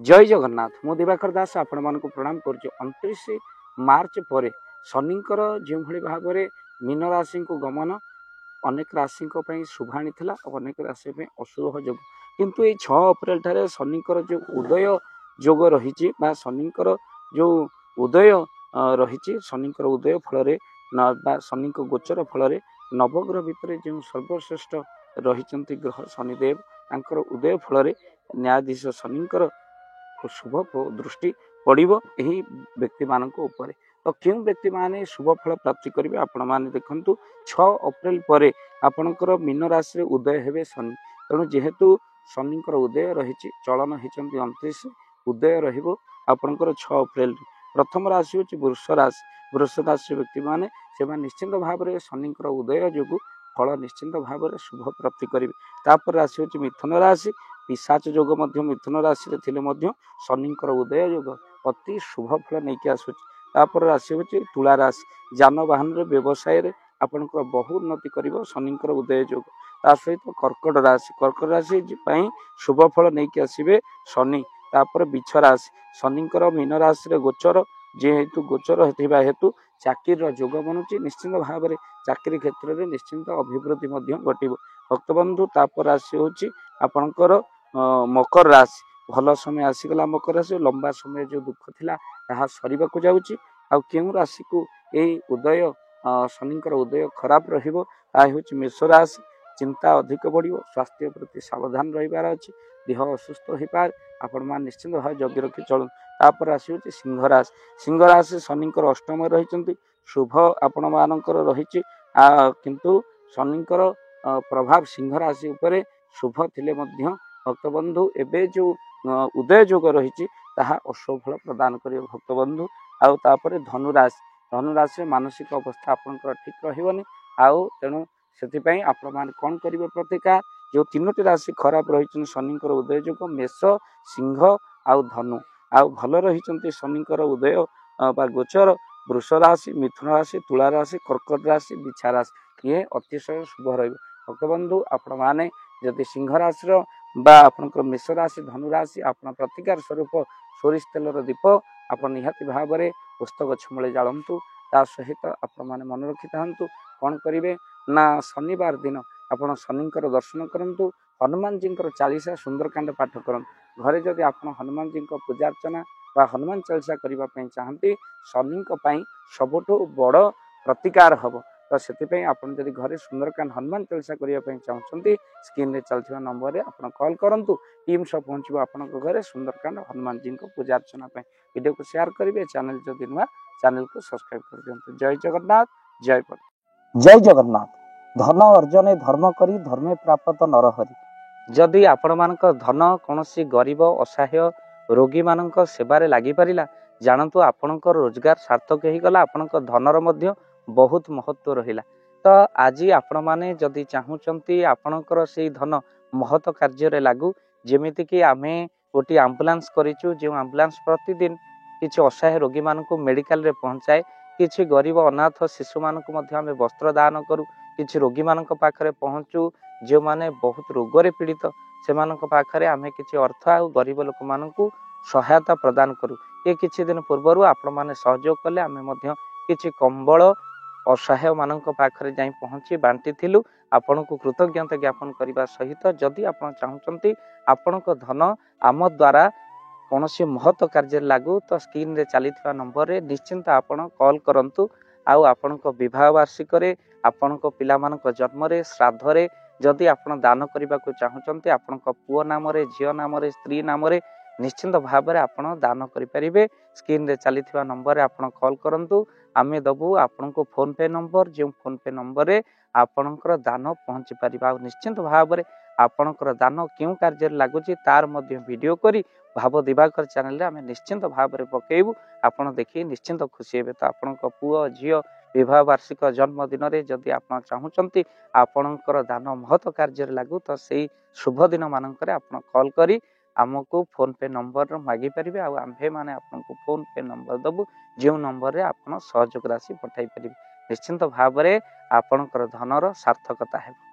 जय जगन्नाथ मु दिवाकर दास आपण मानक प्रणाम कर 29 मार्च पर शनिंकर जो भाव में मीन राशि को गमन अनेक राशि शुभाणी था अनेक राशि अशुभ जोग किंतु ये 6 अप्रैल ठारे शनिंकर जो उदय जोग रही शनिंकर जो उदय रही शनिंकर उदय फल शनि गोचर फल नवग्रह भितर जो सर्वश्रेष्ठ रही ग्रह शनिदेव उदय फल न्यायाधीश शनिंकर शुभ दृष्टि पड़ो यही व्यक्ति मान ऊपर तो क्यों व्यक्ति माने शुभ फल प्राप्ति करेंगे आपण मैंने देखु 6 अप्रैल पर आपणकर मीन राशि उदय हे शनि तेणु जेहेतु शनिंकर उदय रही चलन होती 29 उदय रपणकर 6 अप्रैल प्रथम राशि हूँ वृष राशि व्यक्ति माने से निश्चिंत भाव में शनिंकर उदय जो फल निश्चिंत भाव में शुभ प्राप्ति करेंगे तापर राशि हूँ मिथुन राशि पिशाच जोग मिथुन राशि शनिंकर उदय जोग अति शुभ फल नहीं आसूपर राशि हूँ तुला राशि जानवाहन व्यवसाय आपंकर बहु उन्नति कर शनिंकर उदय जोग ता सहित कर्कट राशि शुभ फल नहीं आसवे शनि तापर बिछ राशि शनिंकर मीन राशि गोचर जेहेतु गोचर हेतु चाकरी जोग बनुची निश्चिंत भाव में चाकरी क्षेत्र में निश्चिंत अभिवृद्धि घटव भक्तबंधु तापर राशि हूँ आपणकर मकर राशि भल समय आसीगला मकर राशि लंबा समय जो दुख थिला ताहा सरीबा को जाउची आ केउ राशि को यही उदय शनिंकर उदय खराब रहिबो ताहा होची मेष राशि चिंता अधिक बढ़िबो स्वास्थ्य प्रति सावधान रहिबार अछि देह असुस्थ हो पार आपण मान निश्चिंत भाव जगी रखी चलु तापर राशि होची सिंह राशि शनिंकर अष्टम रहिचंती शुभ आपण मानकर रहिची किंतु शनिंकर प्रभाव सिंह राशि उपरे शुभ थिले मध्य भक्तबंधु एबे जो उदय जोग रही अशुभ फल प्रदान कर भक्तबंधु आउ तापर धनुराशि मानसिक अवस्था आपंकर ठीक रही तेणु से आपण मैंने कौन करेंगे प्रतिकार जो 3टी राशि खराब रही शनिंकर उदय जोग मेष सिंह आउ धनु आउ भल रही शनिंकर उदय बा गोचर वृष राशि मिथुन राशि तुला राशि कर्कट राशि बिछा राशि ये अतिशय शुभ रही भक्तबंधु आपण मैंने जदि सिंह राशि बा आपनकर मेष राशि धनु राशि आपण प्रतिकार स्वरूप सोरिष तेलर दीप आपण निहाती भाव में पुस्तक गछ मूले जालतु ता सहित आपण मैंने मन रखि था कौन करेंगे ना शनिवार दिन आपण शनिंकर दर्शन करंतु हनुमान जी चालीसा सुंदरकांड पाठ करन घरे जदि आपण हनुमान जी पूजा अर्चना बा हनुमान चालीसा करने चाहती शनि सबुठु बड़ प्रतिकार हम तो से आपन जदि घरे सुंदरकांड हनुमान चालीसा करने चाहते स्क्रीन रे चलता नंबर रे आपन कॉल करंतु टीम सब पहुँचो आपण घरे सुंदरकांड हनुमान जी पूजा अर्चना वीडियो को शेयर करेंगे चैनल जदि नुआ चैनल को सब्सक्राइब कर दियंतु जय जगन्नाथ जय पद जय जगन्नाथ धन अर्जने धर्म करी धर्मे प्राप्त नरहरि जदि आपण मानक धन कौन गरीब असहाय रोगी मानक सेवारे लागि परिला जानतु आपणकर रोजगार सार्थक हो गला आपणकर धनर मध्य बहुत महत्व रहिला तो आज आपण माने जदि चाहूचंती आपणकर से धन महत कार्य लागू जेमिति कि आमे गोटे आम्बुलांस करिचु जो आम्बुलांस प्रतिदिन किछि असहाय रोगी मानक मेडिकल रे पहुंचाए किछि गरीब अनाथ शिशु मानक मध्य आमे वस्त्र दान करू किछि रोगी मानक पाखरे पहुंचू जो माने बहुत रोगरे पीड़ित से मानक पाखरे आमे किछि अर्थ आ गरीब लोक मानकू सहायता प्रदान करू ये किछि दिन पूर्वरु आपण माने सहयोग कले आमे मध्य किछि कंबल असहाय मानक पाखरे जाई पहुंची बांटी थिलु आपण को कृतज्ञता ज्ञापन करने सहित जदि आपण चाहूचंती आपण को धन आम द्वारा कौन महत्व कार्य लागू तो स्क्रीन रे चली नंबर रे निश्चिंत आपण कॉल करंतु आउ आपण को विवाह वार्षिक रे आपण को पिला मानक जन्म रे श्राद्ध रे जदि आपण दान करने को चाहूचंती आपण को पुओ नाम रे झियो नाम रे स्त्री नाम रे निश्चिंत भाव में आपण दान करें स्क्रीन रे चली नंबर रे आपण कॉल करंतु आमे दबु आपण को फोन पे नंबर जो फोन पे नंबर रे आपणकर दान पहुँची पारिबा निश्चिंत भाव में आपणकर दान क्यों कार्य लगुच तार मध्य वीडियो करी भाव दिवाकर चैनल रे आमे निश्चिंत भाव में पकेबू आपण देखि निश्चिंत खुशी हेबे तो आपण पुओ झियो विवाह वार्षिक जन्मदिन रे जदि आप चाहूचंती आपणकर दान महत्व कार्य लागू तो से शुभ दिन मानक आपण कॉल करी आमको फोन पे नंबर मागी पारिबे आम्भे माने आपनको फोन पे नंबर दबु जो नंबर रे आपण सहयोग राशि पठाई पारिबे निश्चिंत भाव में आपणकर धनर सार्थकता हेबो।